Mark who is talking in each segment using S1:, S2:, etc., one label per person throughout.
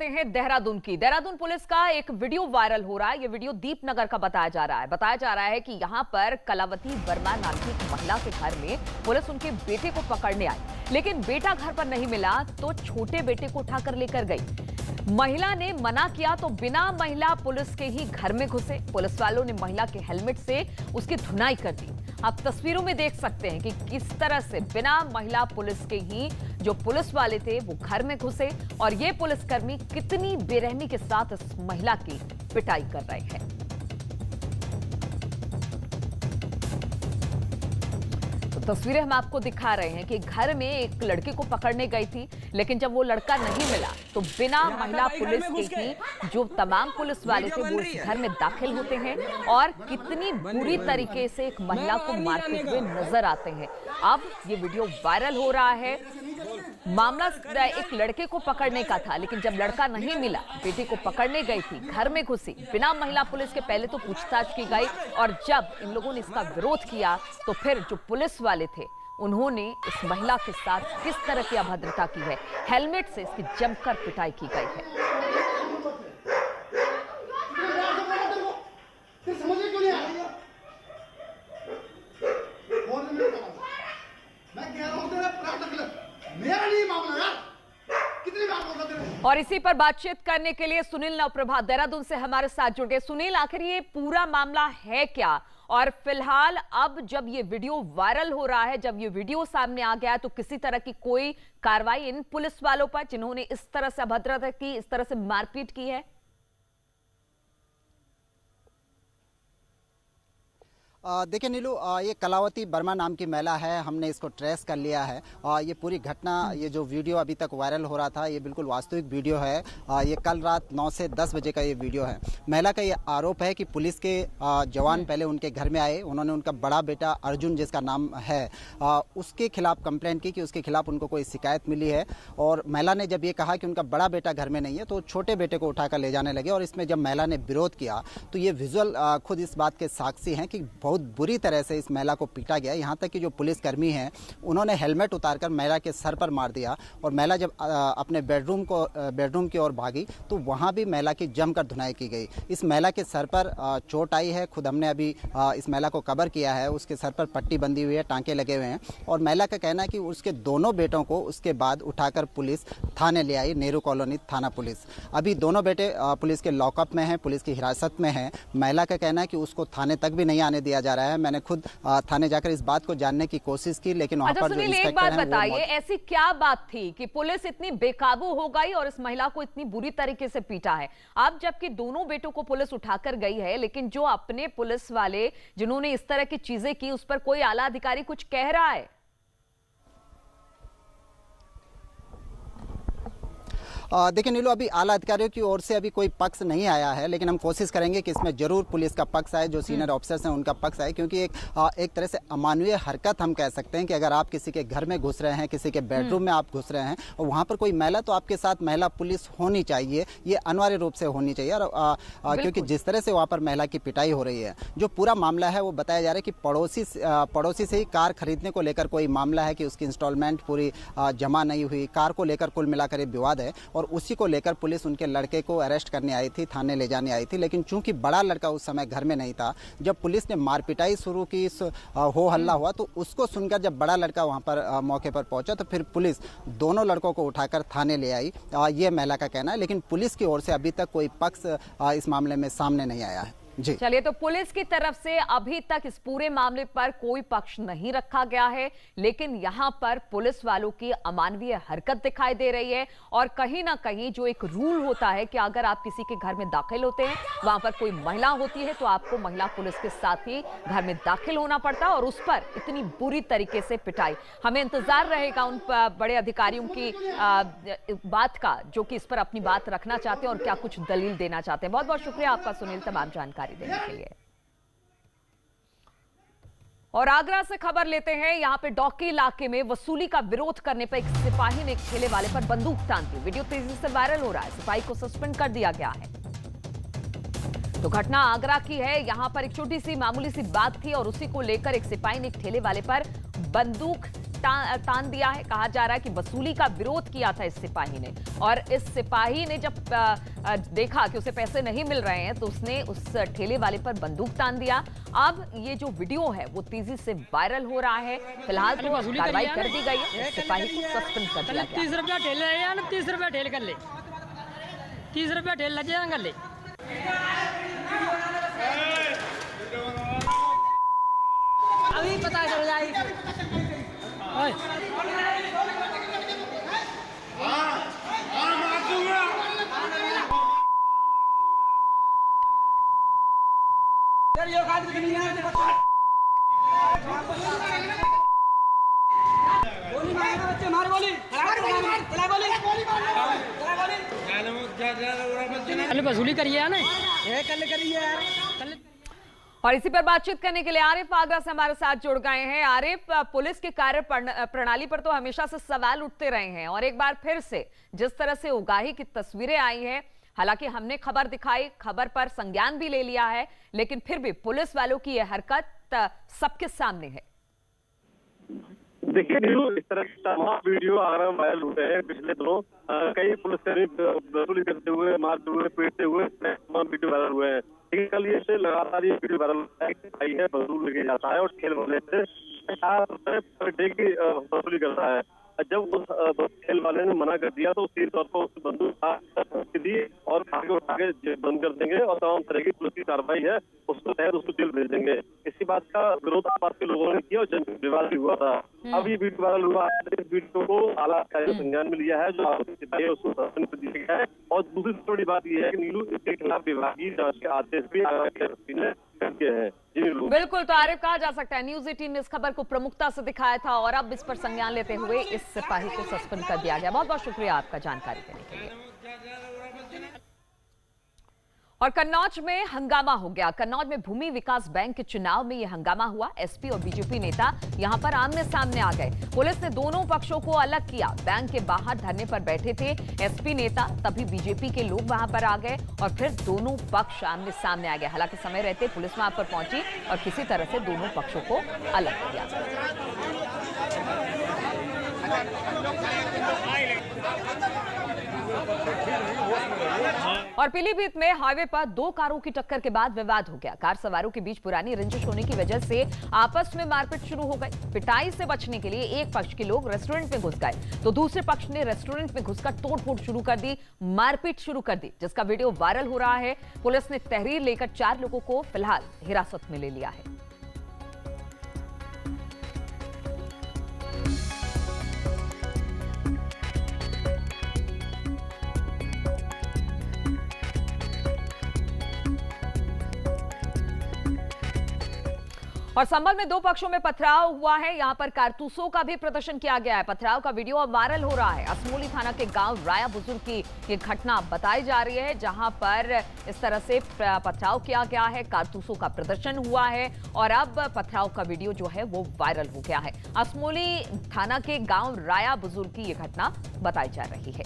S1: हैं देहरादून पुलिस का एक वीडियो वायरल हो रहा है। ये वीडियो दीपनगर का बताया जा रहा है कि यहां पर कलावती वर्मा नाम की एक महिला के घर में पुलिस उनके बेटे को पकड़ने आई, लेकिन बेटा घर पर नहीं मिला तो छोटे बेटे को उठाकर लेकर गई। महिला ने मना किया तो बिना महिला पुलिस के ही घर में घुसे। पुलिस वालों ने महिला के हेलमेट से उसकी धुनाई कर दी। आप तस्वीरों में देख सकते हैं कि किस तरह से बिना महिला पुलिस के ही जो पुलिस वाले थे वो घर में घुसे और ये पुलिसकर्मी कितनी बेरहमी के साथ इस महिला की पिटाई कर रहे हैं। तो तस्वीरें हम आपको दिखा रहे हैं कि घर में एक लड़के को पकड़ने गई थी, लेकिन जब वो लड़का नहीं मिला तो बिना महिला पुलिस के ही जो तमाम पुलिस वाले थे वो इस घर में दाखिल होते हैं और कितनी बुरी तरीके से एक महिला को मारते हुए नजर आते हैं। अब ये वीडियो वायरल हो रहा है। मामला एक लड़के को पकड़ने का था, लेकिन जब लड़का नहीं मिला, बेटी को पकड़ने गई थी, घर में घुसी बिना महिला पुलिस के। पहले तो पूछताछ की गई और जब इन लोगों ने इसका विरोध किया तो फिर जो पुलिस वाले थे उन्होंने इस महिला के साथ किस तरह की अभद्रता की है, हेलमेट से इसकी जमकर पिटाई की गई है। और इसी पर बातचीत करने के लिए सुनील नवप्रभात देहरादून से हमारे साथ जुड़ गए। सुनील, आखिर ये पूरा मामला है क्या? और फिलहाल अब जब ये वीडियो वायरल हो रहा है, जब ये वीडियो सामने आ गया है, तो किसी तरह की कोई कार्रवाई इन पुलिस वालों पर जिन्होंने इस तरह से अभद्रता की, इस तरह से मारपीट की है?
S2: देखिए नीलू, ये कलावती वर्मा नाम की महिला है। हमने इसको ट्रेस कर लिया है। ये पूरी घटना, ये जो वीडियो अभी तक वायरल हो रहा था, ये बिल्कुल वास्तविक वीडियो है। ये कल रात 9 से 10 बजे का ये वीडियो है। महिला का ये आरोप है कि पुलिस के जवान पहले उनके घर में आए, उन्होंने उनका बड़ा बेटा अर्जुन, जिसका नाम है, उसके खिलाफ कंप्लेंट की कि उसके खिलाफ उनको कोई शिकायत मिली है। और महिला ने जब ये कहा कि उनका बड़ा बेटा घर में नहीं है तो छोटे बेटे को उठाकर ले जाने लगे। और इसमें जब महिला ने विरोध किया तो ये विजुअल खुद इस बात के साक्षी हैं कि बहुत बुरी तरह से इस महिला को पीटा गया। यहाँ तक कि जो पुलिसकर्मी हैं उन्होंने हेलमेट उतारकर महिला के सर पर मार दिया। और महिला जब अपने बेडरूम की ओर भागी तो वहाँ भी महिला की जमकर धुनाई की गई। इस महिला के सर पर चोट आई है। खुद हमने अभी इस महिला को कवर किया है। उसके सर पर पट्टी बंधी हुई है, टांके लगे हुए हैं। और महिला का कहना है कि उसके दोनों बेटों को उसके बाद उठाकर पुलिस थाने ले आई, नेहरू कॉलोनी थाना पुलिस। अभी दोनों बेटे पुलिस के लॉकअप में हैं, पुलिस की हिरासत में हैं। महिला का कहना है कि उसको थाने तक भी नहीं आने दिया जा रहा है। मैंने खुद थाने जाकर इस बात को जानने की कोशिश की, लेकिन वहां पर जो इंस्पेक्टर हैं,
S1: एक बात बताइए, ऐसी क्या बात थी कि पुलिस इतनी बेकाबू हो गई और इस महिला को इतनी बुरी तरीके से पीटा है? अब जबकि दोनों बेटों को पुलिस उठाकर गई है, लेकिन जो अपने पुलिस वाले जिन्होंने इस तरह की चीजें की उस पर कोई आला अधिकारी कुछ कह रहा है?
S2: देखिए नीलू, अभी आला अधिकारियों की ओर से अभी कोई पक्ष नहीं आया है, लेकिन हम कोशिश करेंगे कि इसमें जरूर पुलिस का पक्ष आए, जो सीनियर ऑफिसर्स हैं उनका पक्ष आए। क्योंकि एक तरह से अमानवीय हरकत हम कह सकते हैं कि अगर आप किसी के घर में घुस रहे हैं, किसी के बेडरूम में आप घुस रहे हैं और वहाँ पर कोई महिला, तो आपके साथ महिला पुलिस होनी चाहिए, ये अनिवार्य रूप से होनी चाहिए। और क्योंकि जिस तरह से वहाँ पर महिला की पिटाई हो रही है, जो पूरा मामला है वो बताया जा रहा है कि पड़ोसी से ही कार खरीदने को लेकर कोई मामला है कि उसकी इंस्टॉलमेंट पूरी जमा नहीं हुई, कार को लेकर कुल मिलाकर विवाद है। और उसी को लेकर पुलिस उनके लड़के को अरेस्ट करने आई थी, थाने ले जाने आई थी। लेकिन चूंकि बड़ा लड़का उस समय घर में नहीं था, जब पुलिस ने मारपिटाई शुरू की, हो हल्ला हुआ, तो उसको सुनकर जब बड़ा लड़का वहां पर मौके पर पहुंचा तो फिर पुलिस दोनों लड़कों को उठाकर थाने ले आई। ये महिला का कहना है। लेकिन पुलिस की ओर से अभी तक कोई पक्ष इस मामले में सामने नहीं आया है।
S1: चलिए, तो पुलिस की तरफ से अभी तक इस पूरे मामले पर कोई पक्ष नहीं रखा गया है, लेकिन यहां पर पुलिस वालों की अमानवीय हरकत दिखाई दे रही है। और कहीं ना कहीं जो एक रूल होता है कि अगर आप किसी के घर में दाखिल होते हैं, वहां पर कोई महिला होती है, तो आपको महिला पुलिस के साथ ही घर में दाखिल होना पड़ता है। और उस पर इतनी बुरी तरीके से पिटाई, हमें इंतजार रहेगा उन बड़े अधिकारियों की बात का, जो कि इस पर अपनी बात रखना चाहते हैं और क्या कुछ दलील देना चाहते हैं। बहुत बहुत शुक्रिया आपका सुनील, तमाम जानकारी देने के लिए। और आगरा से खबर लेते हैं। यहां पे डॉकी इलाके में वसूली का विरोध करने पर एक सिपाही ने एक ठेले वाले पर बंदूक तान दी। वीडियो तेजी से वायरल हो रहा है। सिपाही को सस्पेंड कर दिया गया है। तो घटना आगरा की है। यहां पर एक छोटी सी मामूली सी बात थी और उसी को लेकर एक सिपाही ने एक ठेले वाले पर बंदूक तान दिया है। कहा जा रहा है कि वसूली का विरोध किया था इस सिपाही ने, और इस सिपाही ने जब देखा कि उसे पैसे नहीं मिल रहे हैं तो उसने उस ठेले वाले पर बंदूक तान दिया। अब ये जो वीडियो है वो तेजी से वायरल हो रहा है। फिलहाल तो कार्रवाई कर दी गई है, सिपाही को सस्पेंड कर दिया गया।
S3: 30 रुपया ठेल ले या 30 रुपया ठेल कर ले, 30 रुपया ठेल लग जाएगा कर ले। अभी पता चल जाएगी। कल वसूली करिए ना, कल करिए यार।
S1: और इसी पर बातचीत करने के लिए आरिफ आगरा से हमारे साथ जुड़ गए हैं। आरिफ, पुलिस के कार्य प्रणाली पर तो हमेशा से सवाल उठते रहे हैं, और एक बार फिर से जिस तरह से उगाही की तस्वीरें आई हैं, हालांकि हमने खबर दिखाई, खबर पर संज्ञान भी ले लिया है, लेकिन फिर भी पुलिस वालों की यह हरकत सबके सामने है।
S4: देखिए इस तरह के तमाम वीडियो आगरा में वायरल हुए हैं पिछले दिनों। कई पुलिसकर्मी वसूली करते हुए, मारते हुए, पीटते हुए तमाम वीडियो वायरल हुए हैं। लेकिन कल ये से लगातार ये वीडियो वायरल है, वसूल लेके जाता है और खेल वाले से पर डे की वसूली करता है। जब उस खेल वाले ने मना कर दिया तो सीधे तौर पर उस बंदूक दी और आगे उठा के बंद कर देंगे और तमाम तरह की पुलिस की कार्रवाई है उसको तहत उसको जेल भेज देंगे। इसी बात का विरोध आसपास के लोगों ने किया और जन विवाद भी हुआ था। अब ये वीडियो वायरल हुआ है, इस वीडियो को आला अधिकारी ने संज्ञान में लिया है, जो सिपाही है उसको सस्पेंड कर दिया गया है। और दूसरी बड़ी बात यह है कि नीलू इसके खिलाफ विभागीय जांच के आदेश भी आगरा के एसपी ने कर दिए हैं।
S1: बिल्कुल, तो आरिफ, कहा जा सकता है न्यूज 18 ने इस खबर को प्रमुखता से दिखाया था और अब इस पर संज्ञान लेते हुए इस सिपाही को सस्पेंड कर दिया गया। बहुत बहुत शुक्रिया आपका जानकारी देने के लिए। और कन्नौज में हंगामा हो गया। कन्नौज में भूमि विकास बैंक के चुनाव में यह हंगामा हुआ। एसपी और बीजेपी नेता यहां पर आमने सामने आ गए। पुलिस ने दोनों पक्षों को अलग किया। बैंक के बाहर धरने पर बैठे थे एसपी नेता, तभी बीजेपी के लोग वहां पर आ गए और फिर दोनों पक्ष आमने सामने आ गए। हालांकि समय रहते पुलिस वहां पर पहुंची और किसी तरह से दोनों पक्षों को अलग किया। और पीलीभीत में हाईवे पर दो कारों की टक्कर के बाद विवाद हो गया। कार सवारों के बीच पुरानी रंजिश होने की वजह से आपस में मारपीट शुरू हो गई। पिटाई से बचने के लिए एक पक्ष के लोग रेस्टोरेंट में घुस गए तो दूसरे पक्ष ने रेस्टोरेंट में घुसकर तोड़फोड़ शुरू कर दी, मारपीट शुरू कर दी, जिसका वीडियो वायरल हो रहा है। पुलिस ने तहरीर लेकर 4 लोगों को फिलहाल हिरासत में ले लिया है। और संभल में दो पक्षों में पथराव हुआ है। यहां पर कारतूसों का भी प्रदर्शन किया गया है। पथराव का वीडियो अब वायरल हो रहा है। असमोली थाना के गांव राया बुजुर्ग की ये घटना बताई जा रही है, जहां पर इस तरह से पथराव किया गया है, कारतूसों का प्रदर्शन हुआ है और अब पथराव का वीडियो जो है वो वायरल हो गया है। असमोली थाना के गांव राया बुजुर्ग की ये घटना बताई जा रही है।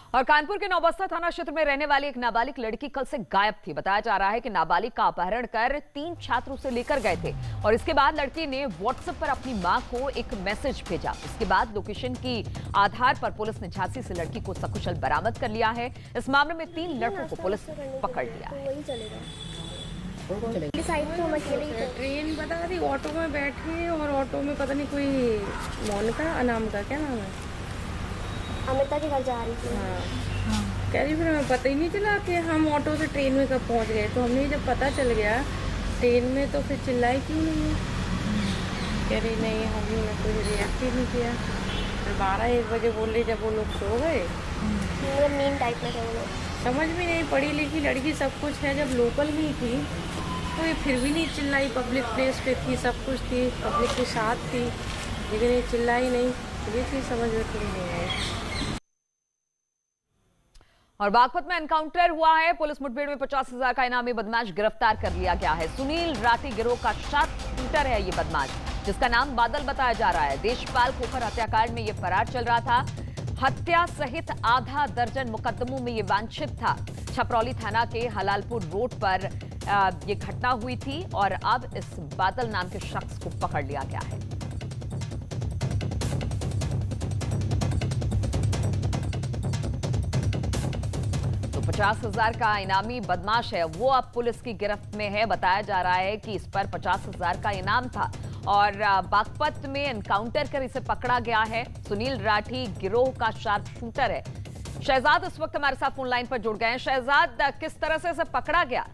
S1: और कानपुर के नौबस्ता थाना क्षेत्र में रहने वाली एक नाबालिग लड़की कल से गायब थी। बताया जा रहा है कि नाबालिग का अपहरण कर 3 छात्र उसे लेकर गए थे और इसके बाद लड़की ने व्हाट्सएप पर अपनी मां को एक मैसेज भेजा। इसके बाद लोकेशन की आधार पर पुलिस ने झांसी से लड़की को सकुशल बरामद कर लिया है। इस मामले में 3 लड़कों को पुलिस ने पकड़ लिया है।
S5: ट्रेन बता रही, ऑटो में बैठे और ऑटो में पता नहीं कोई मोनिका अनाम का क्या नाम है,
S6: अमिता के घर जा रही थी।
S5: हाँ। कह रही फिर हमें पता ही नहीं चला कि हम ऑटो से ट्रेन में कब पहुंच गए। तो हमने जब पता चल गया ट्रेन में तो फिर चिल्लाई क्यों नहीं है। कह रही नहीं हमने कोई रिएक्ट ही नहीं किया। फिर 12-1 बजे बोल रही जब वो लोग सो गए।
S6: मतलब मीन टाइप में थे वो लोग।
S5: समझ में नहीं, पढ़ी लिखी लड़की सब कुछ है, जब लोकल में थी तो ये फिर भी नहीं चिल्लाई। पब्लिक प्लेस पे थी, सब कुछ थी, पब्लिक के साथ थी, लेकिन ये चिल्लाई नहीं। ये चीज़ समझ में क्यों नहीं आई।
S1: और बागपत में एनकाउंटर हुआ है। पुलिस मुठभेड़ में 50,000 का इनामी बदमाश गिरफ्तार कर लिया गया है। सुनील राठी गिरोह का शार्पशूटर है ये बदमाश, जिसका नाम बादल बताया जा रहा है। देशपाल खोखर हत्याकांड में ये फरार चल रहा था। हत्या सहित आधा दर्जन मुकदमों में ये वांछित था। छपरौली थाना के हलालपुर रोड पर ये घटना हुई थी और अब इस बादल नाम के शख्स को पकड़ लिया गया है। तो 50,000 का इनामी बदमाश है वो अब पुलिस की गिरफ्त में है। बताया जा रहा है कि इस पर 50,000 का इनाम था और बागपत में एनकाउंटर कर इसे पकड़ा गया है। सुनील राठी गिरोह का शार्प शूटर है। शहजाद इस वक्त हमारे साथ फोन लाइन पर जुड़ गए हैं। शहजाद, किस तरह से इसे पकड़ा गया?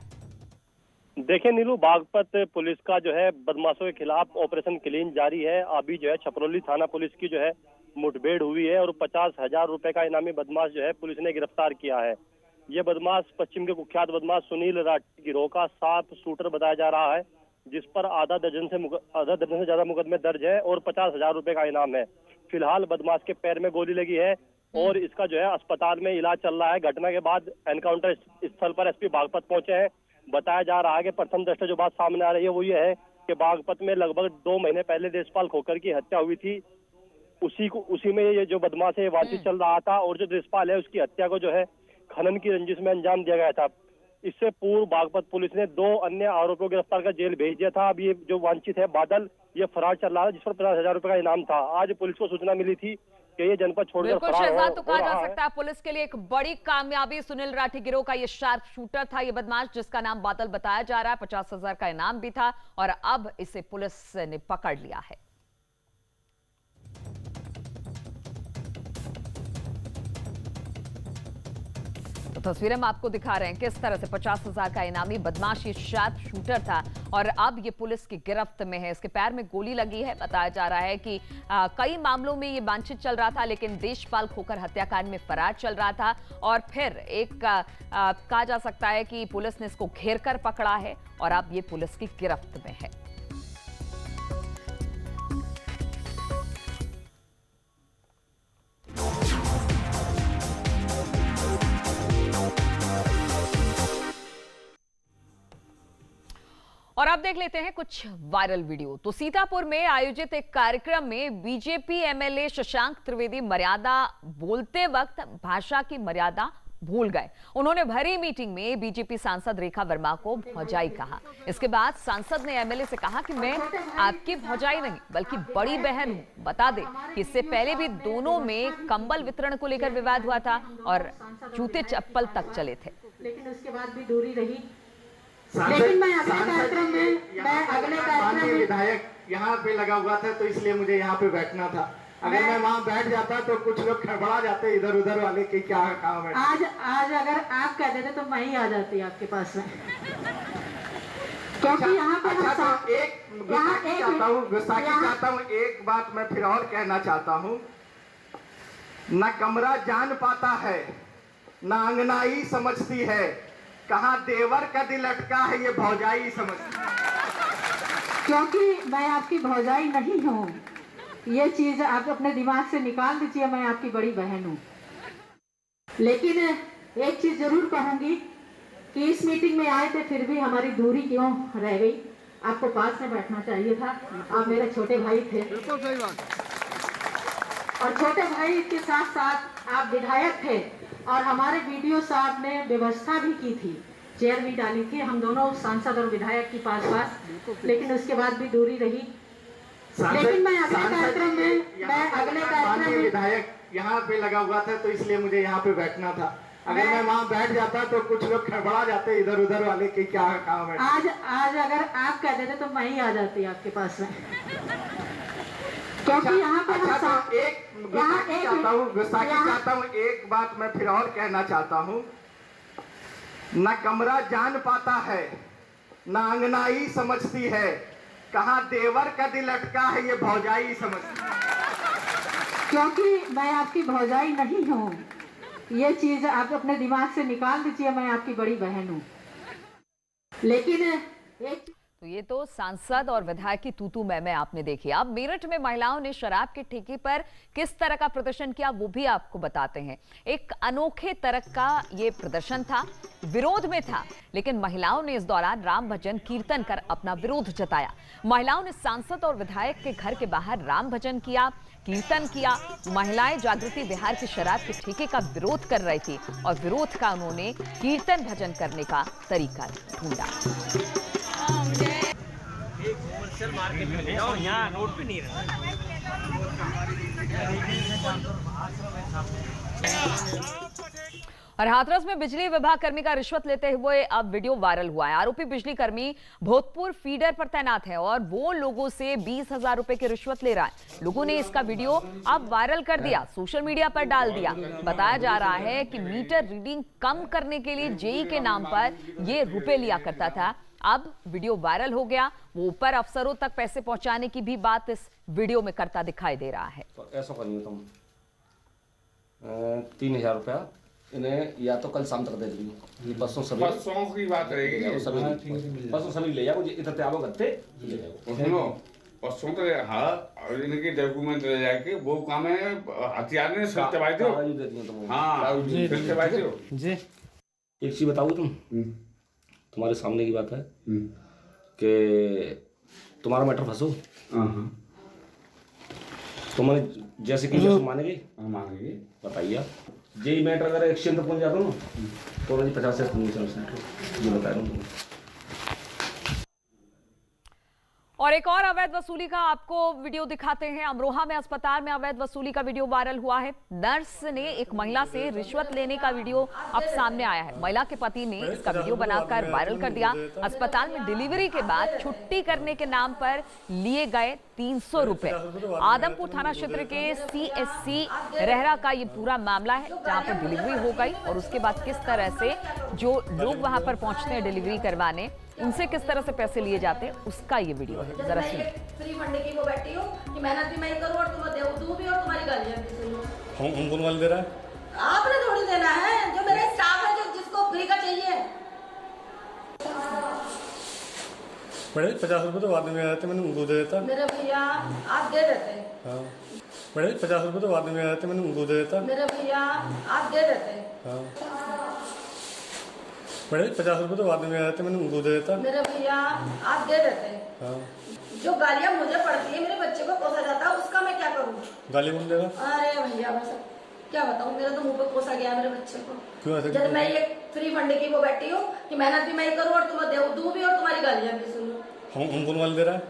S4: देखिए नीलू, बागपत पुलिस का जो है बदमाशों के खिलाफ ऑपरेशन क्लीन जारी है। अभी जो है छपरौली थाना पुलिस की जो है मुठभेड़ हुई है और 50,000 रुपए का इनामी बदमाश जो है पुलिस ने गिरफ्तार किया है। ये बदमाश पश्चिम के कुख्यात बदमाश सुनील राठी गिरोह का शार्प शूटर बताया जा रहा है, जिस पर आधा दर्जन से ज्यादा मुकदमे दर्ज है और 50,000 रुपए का इनाम है। फिलहाल बदमाश के पैर में गोली लगी है और इसका जो है अस्पताल में इलाज चल रहा है। घटना के बाद एनकाउंटर स्थल पर एसपी बागपत पहुंचे हैं। बताया जा रहा है कि प्रथम दृष्टया जो बात सामने आ रही है वो ये है कि बागपत में लगभग 2 महीने पहले देशपाल खोखर की हत्या हुई थी। उसी में ये जो बदमाश है वांछित चल रहा था और जो देशपाल है उसकी हत्या को जो है खनन की रंजिश में अंजाम दिया गया था। इससे पूर्व बागपत पुलिस ने 2 अन्य आरोपियों को गिरफ्तार कर जेल भेज दिया था। अब ये जो वांछित है बादल, ये फरार चल रहा है, जिस पर 50,000 रुपए का इनाम था। आज पुलिस को सूचना मिली थी कि ये जनपद छोड़कर
S1: बिल्कुल
S4: फरार
S1: शहजाद,
S4: हो
S1: तो कहा जा
S4: रहा है।
S1: सकता है पुलिस के लिए एक बड़ी कामयाबी। सुनील राठी गिरोह का ये शार्प शूटर था, ये बदमाश जिसका नाम बादल बताया जा रहा है। 50,000 का इनाम भी था और अब इसे पुलिस ने पकड़ लिया है। तो तस्वीरें हम आपको दिखा रहे हैं किस तरह से 50,000 का इनामी बदमाश ये शार्प शूटर था और अब ये पुलिस की गिरफ्त में है। इसके पैर में गोली लगी है। बताया जा रहा है कि कई मामलों में ये वांछित चल रहा था, लेकिन देशपाल खोखर हत्याकांड में फरार चल रहा था और फिर एक कहा जा सकता है कि पुलिस ने इसको घेर कर पकड़ा है और अब ये पुलिस की गिरफ्त में है। और अब देख लेते हैं कुछ वायरल वीडियो। तो सीतापुर में आयोजित एक कार्यक्रम में बीजेपी एमएलए शशांक त्रिवेदी मर्यादा बोलते वक्त भाषा की मर्यादा भूल गए। उन्होंने भरी मीटिंग में बीजेपी सांसद रेखा वर्मा को भौजाई कहा। इसके बाद सांसद ने एमएलए से कहा कि मैं आपकी भौजाई नहीं बल्कि बड़ी बहन हूं। बता दें कि इससे पहले भी दोनों में कंबल वितरण को लेकर विवाद हुआ था और जूते चप्पल तक चले थे,
S7: लेकिन उसके बाद भी दूरी रही। लेकिन मैं अगले कार्यक्रम में विधायक यहाँ पे लगा हुआ था, तो इसलिए मुझे यहाँ पे बैठना था। अगर मैं वहाँ बैठ जाता तो कुछ लोग खड़बड़ा जाते इधर उधर वाले कि क्या काम है। आज अगर आप कह देते तो मैं ही आ जाती आपके पास में, क्योंकि यहाँ पे गुस्ताखी चाहता हूँ। एक बात मैं फिर और कहना चाहता हूँ, न कमरा जान पाता है न अंगनाई समझती है, कहाँ देवर का दिल अटका है ये भौजाई समझती है। क्योंकि मैं आपकी भौजाई नहीं हूँ, ये चीज आप अपने दिमाग से निकाल दीजिए। मैं आपकी बड़ी बहन हूँ। लेकिन एक चीज जरूर कहूंगी कि इस मीटिंग में आए थे फिर भी हमारी दूरी क्यों रह गई। आपको पास में बैठना चाहिए था, आप मेरे छोटे भाई थे। बिल्कुल सही बात। और छोटे भाई के साथ साथ आप विधायक थे और हमारे वीडियो साहब ने व्यवस्था भी की थी, चेयर भी डाली थी, हम दोनों सांसद और विधायक की पास, लेकिन उसके बाद भी दूरी रही। लेकिन मैं अगले कार्यक्रम में विधायक यहाँ पे लगा हुआ था, तो इसलिए मुझे यहाँ पे बैठना था। अगर मैं वहाँ बैठ जाता तो कुछ लोग खड़बड़ा जाते इधर उधर वाले कि क्या काम है। आज अगर आप कह देते तो मैं ही आ जाती आपके पास में, क्योंकि यहाँ पे गुस्ताखी चाहता हूँ। एक बात मैं फिर और कहना चाहता हूँ, न कमरा जान पाता है न अंगनाई समझती है, कहाँ देवर का दिल अटका है ये भौजाई समझती है। क्योंकि मैं आपकी भौजाई नहीं हूँ, ये चीज आप अपने दिमाग से निकाल दीजिए। मैं आपकी बड़ी बहन हूँ। लेकिन एक
S1: तो ये तो सांसद और विधायक की तू मैं आपने देखी। अब मेरठ में महिलाओं ने शराब के ठेके पर किस तरह का प्रदर्शन किया वो भी आपको बताते हैं। एक अनोखे तरह का ये प्रदर्शन था, विरोध में था, लेकिन महिलाओं ने इस दौरान राम भजन कीर्तन कर अपना विरोध जताया। महिलाओं ने सांसद और विधायक के घर के बाहर राम भजन किया, कीर्तन किया। महिलाएं जागृति बिहार की शराब के ठेके का विरोध कर रही थी और विरोध का उन्होंने कीर्तन भजन करने का तरीका ढूंढा।
S3: यहाँ रोड पे नहीं
S1: और हाथरस में बिजली विभाग कर्मी का रिश्वत लेते हुए अब वीडियो वायरल हुआ है। आरोपी बिजली कर्मी भोजपुर फीडर पर तैनात है और वो लोगों से 20,000 रुपए की रिश्वत ले रहा है। लोगों ने इसका वीडियो अब वायरल कर दिया, सोशल मीडिया पर डाल दिया। बताया जा रहा है कि मीटर रीडिंग कम करने के लिए जेई के नाम पर ये रुपए लिया करता था। अब वीडियो वायरल हो गया, वो ऊपर अफसरों तक पैसे पहुंचाने की भी बात इस वीडियो में करता दिखाई दे रहा है।
S8: तो ऐसा करिए तुम 3,000 रुपया इन्हें या तो कल शाम तक दे देंगे। ये बसों की बात रहेगी, सभी ले जाओ, इधर आओ गत्ते ले जाओ।
S9: बसों तो हाँ, और इनके डॉक्यूमेंट ले जाके वो काम है, हथियार ने सिर दबाई दो। हाँ सिर दबाई दो जी।
S8: एक चीज बताओ, तुम्हारे सामने की बात है कि तुम्हारा मैटर फंसो, तुम्हारे जैसे कि मानेंगे बताइए। जेई मैटर अगर एक्शन तक पहुंच जाता हूँ तो 50 से ये बता रहा हूँ।
S1: और एक और अवैध वसूली का आपको वीडियो दिखाते हैं। अमरोहा में अस्पताल में अवैध वसूली का वीडियो वायरल हुआ है। नर्स ने एक महिला से रिश्वत लेने का वीडियो अब सामने आया है। महिला के पति ने इसका वीडियो बनाकर वायरल कर दिया। अस्पताल में डिलीवरी के बाद छुट्टी करने के नाम पर लिए गए 300 रुपए। आदमपुर थाना क्षेत्र के CSC रहरा का ये पूरा मामला है, जहां पर डिलीवरी हो गई और उसके बाद किस तरह से जो लोग वहां पर पहुंचते हैं डिलीवरी करवाने, उनसे किस तरह से पैसे लिए जाते हैं, उसका ये वीडियो है। जरा सुनिए।
S10: फ्री फंड की वो बैठी हूँ कि मेहनत भी मैं ही करूँ और तुम भी और तुम्हारी गालियाँ भी सुनो।
S11: हम कौन वाले दे रहा है?
S10: आपने थोड़ी देना है, जो मेरा स्टाफ है जो जिसको फ्री का चाहिए।
S11: बड़े 50 रुपए तो बाद में आ जाते, मैंने उनको दे देता।
S10: मेरे भैया आप दे देते।
S11: हाँ बड़े 50 रुपए तो बाद में आ जाते, मैंने उनको दे देता।
S10: मेरे भैया आप दे देते।
S11: हाँ बड़े 50 रुपए तो बाद में आ जाते, मैंने उनको दे देता।
S10: मेरे भैया आप दे देते।
S11: हाँ
S10: जो गालियाँ मुझे पड़ती है, मेरे बच्चे को कोसा जाता है, उसका मैं क्या करूँ?
S11: गाली कौन देगा?
S10: अरे भैया बस क्या बताऊँ, मेरे तो मुंह पे कोसा गया मेरे बच्चे को।
S11: क्यों ऐसा?
S10: जब मैं ये फ्री फंड की वो बैठी हूँ कि मेहनत भी मैं ही करूँ और तुम्हें दूँ भी और तुम्हारी गालियाँ भी सुनूं।
S11: हम कौन वाले दे रहा है?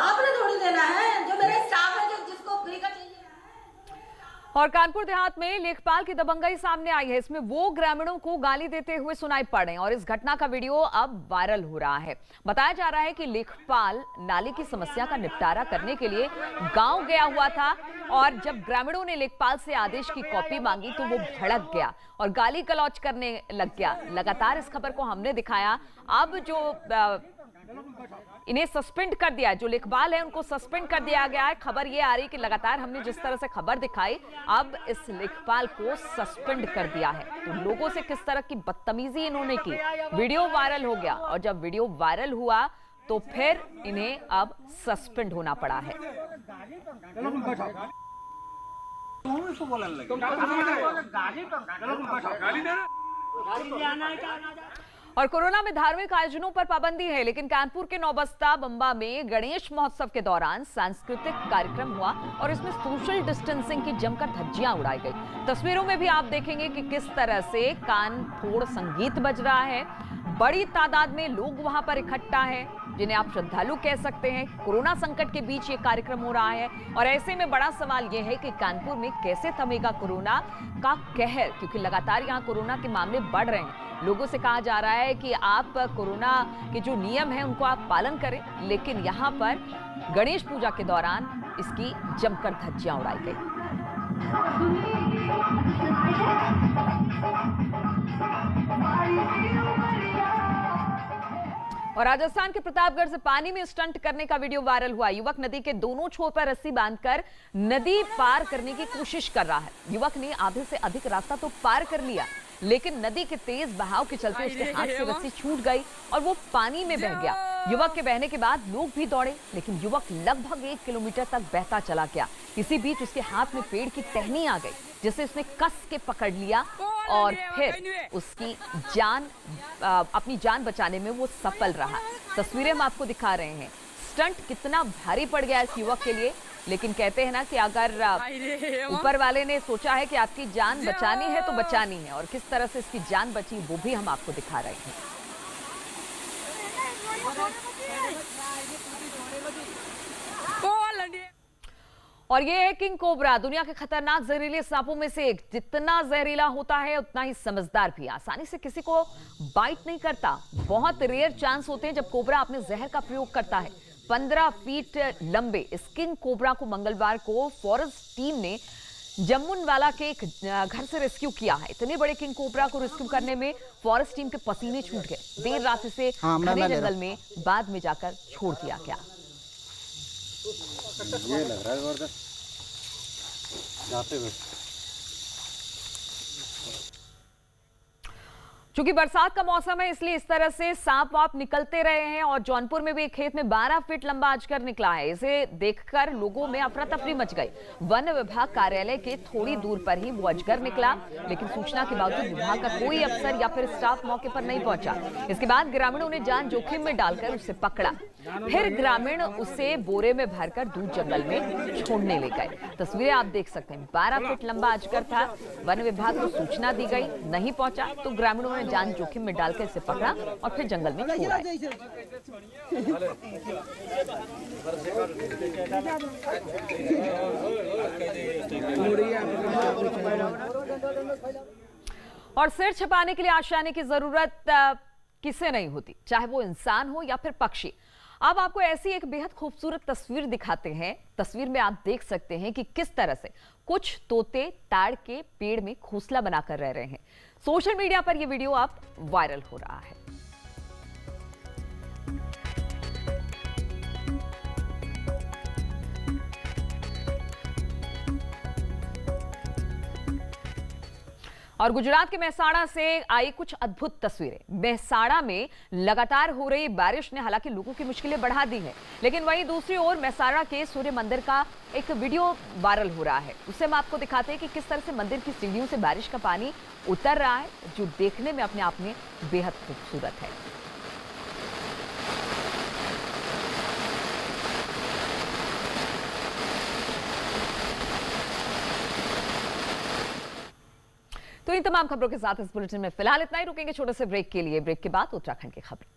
S10: आपने थोड़ी देना है, जो मेरा स्टाफ है जो जिसको फ्री का चाहिए।
S1: और कानपुर देहात में लेखपाल की दबंगई सामने आई है। इसमें वो ग्रामीणों को गाली देते हुए सुनाई पड़े और इस घटना का वीडियो अब वायरल हो रहा है। बताया जा रहा है कि लेखपाल नाले की समस्या का निपटारा करने के लिए गांव गया हुआ था और जब ग्रामीणों ने लेखपाल से आदेश की कॉपी मांगी तो वो भड़क गया और गाली गलौज करने लग गया। लगातार इस खबर को हमने दिखाया। अब जो इन्हें सस्पेंड कर दिया, जो लेखपाल है उनको सस्पेंड कर दिया गया है। खबर ये आ रही है कि लगातार हमने जिस तरह से खबर दिखाई, अब इस लेखपाल को सस्पेंड कर दिया है। तो लोगों से किस तरह की बदतमीजी इन्होंने की, वीडियो वायरल हो गया और जब वीडियो वायरल हुआ तो फिर इन्हें अब सस्पेंड होना पड़ा है। और कोरोना में धार्मिक आयोजनों पर पाबंदी है, लेकिन कानपुर के नौबस्ता बंबा में गणेश महोत्सव के दौरान सांस्कृतिक कार्यक्रम हुआ और इसमें सोशल डिस्टेंसिंग की जमकर धज्जियां उड़ाई गई। तस्वीरों में भी आप देखेंगे कि किस तरह से कान फोड़ संगीत बज रहा है। बड़ी तादाद में लोग वहां पर इकट्ठा है, जिन्हें आप श्रद्धालु कह सकते हैं। कोरोना संकट के बीच ये कार्यक्रम हो रहा है और ऐसे में बड़ा सवाल यह है कि कानपुर में कैसे थमेगा कोरोना का कहर, क्योंकि लगातार यहाँ कोरोना के मामले बढ़ रहे हैं। लोगों से कहा जा रहा है कि आप कोरोना के जो नियम हैं उनको आप पालन करें, लेकिन यहाँ पर गणेश पूजा के दौरान इसकी जमकर धज्जियां उड़ाई गई। और राजस्थान के प्रतापगढ़ से पानी में स्टंट करने का वीडियो वायरल हुआ। युवक नदी के दोनों छोर पर रस्सी बांधकर नदी पार करने की कोशिश कर रहा है। युवक ने आधे से अधिक रास्ता तो पार कर लिया, लेकिन नदी के तेज बहाव के चलते उसके हाथ से रस्सी छूट गई और वो पानी में बह गया। युवक के बहने के बाद लोग भी दौड़े, लेकिन युवक लगभग 1 किलोमीटर तक बहता चला गया। इसी बीच उसके हाथ में पेड़ की टहनी आ गई, जिसे उसने कस के पकड़ लिया और फिर उसकी अपनी जान बचाने में वो सफल रहा। तस्वीरें हम आपको दिखा रहे हैं। स्टंट कितना भारी पड़ गया इस युवक के लिए, लेकिन कहते हैं ना कि अगर ऊपर वाले ने सोचा है कि आपकी जान बचानी है तो बचानी है, और किस तरह से इसकी जान बची वो भी हम आपको दिखा रहे हैं। और ये है किंग कोबरा, दुनिया के खतरनाक जहरीले सांपों में से एक। जितना जहरीला होता है उतना ही समझदार भी। आसानी से किसी को बाइट नहीं करता। बहुत रेयर चांस होते हैं जब कोबरा अपने जहर का प्रयोग करता है। 15 फीट लंबे इस किंग कोबरा को मंगलवार को फॉरेस्ट टीम ने जमुनवाला के एक घर से रेस्क्यू किया है। इतने बड़े किंग कोबरा को रेस्क्यू करने में फॉरेस्ट टीम के पसीने छूट गए। देर रात इसे घने जंगल में बाद में जाकर छोड़ दिया गया।
S2: ये लग रहा है जाते हुए।
S1: चूंकि बरसात का मौसम है इसलिए इस तरह से सांप वाप निकलते रहे हैं, और जौनपुर में भी एक खेत में 12 फीट लंबा अजगर निकला है। इसे देखकर लोगों में अफरा तफरी मच गई। वन विभाग कार्यालय के थोड़ी दूर पर ही वो अजगर निकला, लेकिन सूचना के बावजूद विभाग का कोई अफसर या फिर स्टाफ मौके पर नहीं पहुंचा। इसके बाद ग्रामीणों ने जान जोखिम में डालकर उसे पकड़ा। फिर ग्रामीण उसे बोरे में भरकर दूर जंगल में छोड़ने ले गए। तस्वीरें आप देख सकते हैं। 12 फीट लंबा अजगर था। वन विभाग को सूचना दी गई, नहीं पहुंचा तो ग्रामीणों ने जान जोखिम में डालकर इसे पकड़ा और फिर जंगल में छोड़ा। और सिर छिपाने के लिए आशाने की जरूरत किसे नहीं होती, चाहे वो इंसान हो या फिर पक्षी। अब आपको ऐसी एक बेहद खूबसूरत तस्वीर दिखाते हैं। तस्वीर में आप देख सकते हैं कि किस तरह से कुछ तोते ताड़ के पेड़ में घोंसला बनाकर रह रहे हैं। सोशल मीडिया पर यह वीडियो अब वायरल हो रहा है। और गुजरात के मेहसाणा से आई कुछ अद्भुत तस्वीरें। मेहसाणा में लगातार हो रही बारिश ने हालांकि लोगों की मुश्किलें बढ़ा दी है, लेकिन वहीं दूसरी ओर मेहसाणा के सूर्य मंदिर का एक वीडियो वायरल हो रहा है। उससे हम आपको दिखाते हैं कि किस तरह से मंदिर की सीढ़ियों से बारिश का पानी उतर रहा है, जो देखने में अपने आप में बेहद खूबसूरत है। तो इन तमाम खबरों के साथ इस बुलेटिन में फिलहाल इतना ही। रुकेंगे छोटे से ब्रेक के लिए। ब्रेक के बाद उत्तराखंड की खबरें।